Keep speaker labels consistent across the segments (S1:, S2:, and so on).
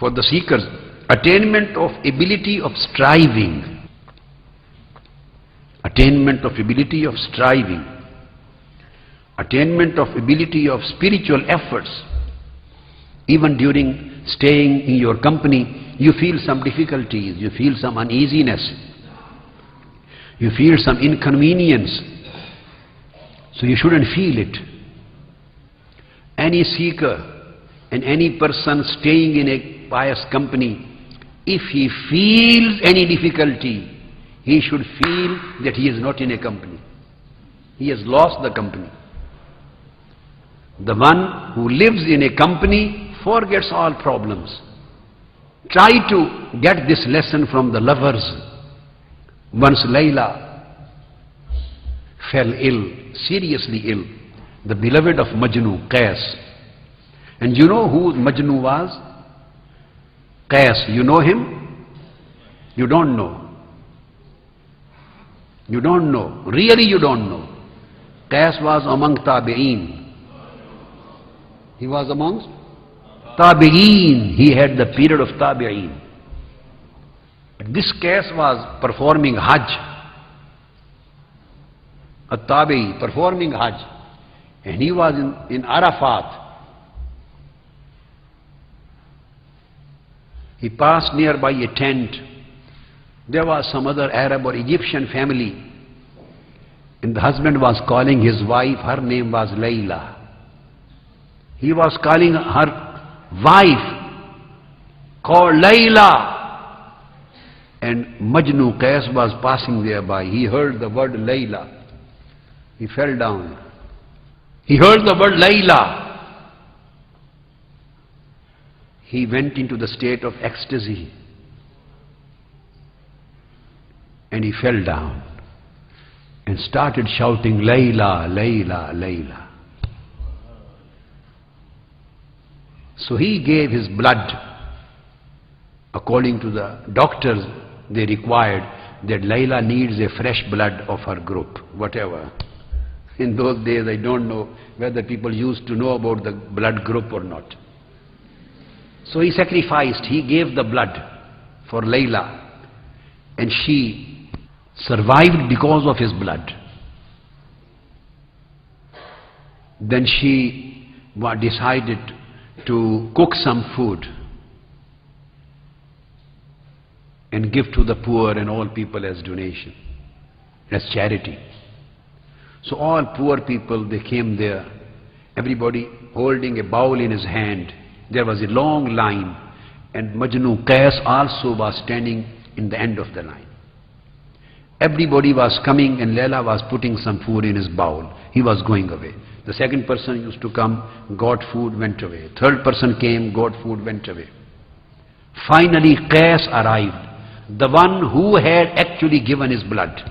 S1: for the seekers, attainment of ability of striving. Attainment of ability of striving. Attainment of ability of spiritual efforts. Even during staying in your company, you feel some difficulties, you feel some uneasiness, you feel some inconvenience. So you shouldn't feel it. Any seeker and any person staying in a pious company, if he feels any difficulty, he should feel that he is not in a company. He has lost the company. The one who lives in a company forgets all problems. Try to get this lesson from the lovers. Once Layla fell ill, seriously ill, the beloved of Majnu, Qais. And you know who Majnu was? Qais. You know him? You don't know. You don't know. Really you don't know. Qais was among Tabi'een. He was amongst Tabi'een. He had the period of Tabi'een. But this Qais was performing Hajj. A Tabi'i performing Hajj. And he was in Arafat. He passed nearby a tent. There was some other Arab or Egyptian family. And the husband was calling his wife, her name was Layla. He was calling her wife, called Layla. And Majnu Qais was passing thereby. He heard the word Layla. He fell down. He heard the word Layla. He went into the state of ecstasy. And he fell down and started shouting, Layla, Layla, Layla. So he gave his blood. According to the doctors, they required that Layla needs a fresh blood of her group, whatever. In those days, I don't know whether people used to know about the blood group or not. So he sacrificed, he gave the blood for Layla. And she survived because of his blood. Then she decided to cook some food and give to the poor and all people as donation, as charity. So all poor people, they came there, everybody holding a bowl in his hand. There was a long line, and Majnu Qais also was standing in the end of the line. Everybody was coming and Layla was putting some food in his bowl. He was going away. The second person used to come, got food, went away. Third person came, got food, went away. Finally Qais arrived, the one who had actually given his blood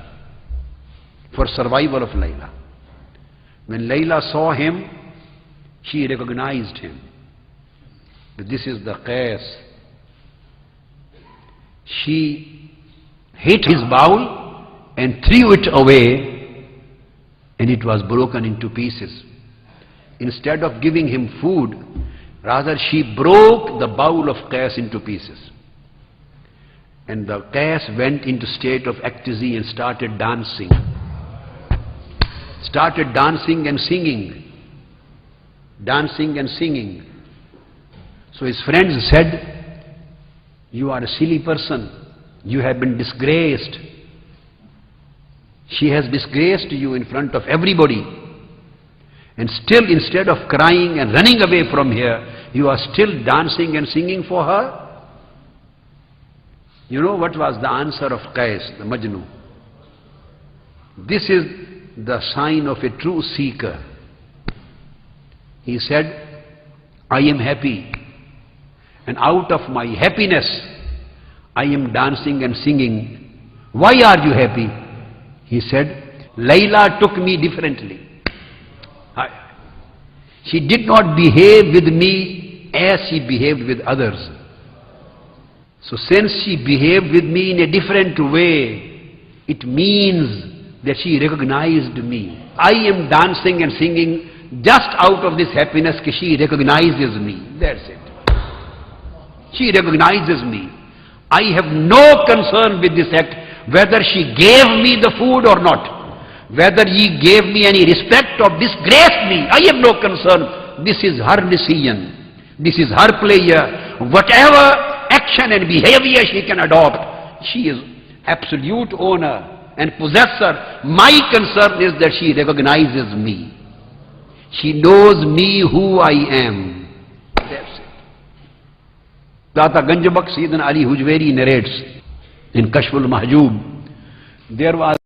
S1: for survival of Layla. When Layla saw him, she recognized him. This is the Qais. She hit his bowl and threw it away, and it was broken into pieces. Instead of giving him food, rather she broke the bowl of Qais into pieces. And the Qais went into state of ecstasy and started dancing. Started dancing and singing. Dancing and singing. So his friends said, you are a silly person. You have been disgraced. She has disgraced you in front of everybody. And still, instead of crying and running away from here, you are still dancing and singing for her? You know what was the answer of Qais, the Majnu? This is the sign of a true seeker. He said, I am happy. And out of my happiness, I am dancing and singing. Why are you happy? He said, Layla took me differently. She did not behave with me as she behaved with others. So since she behaved with me in a different way, it means that she recognized me. I am dancing and singing just out of this happiness that she recognizes me. That's it. She recognizes me. I have no concern with this act, whether she gave me the food or not. Whether he gave me any respect or disgraced me, I have no concern. This is her decision. This is her pleasure. Whatever action and behavior she can adopt, she is absolute owner and possessor. My concern is that she recognizes me. She knows me who I am. That's it. Data Ganjabak Sayyidina Ali Hujweri narrates in Kashful Mahjoob, there was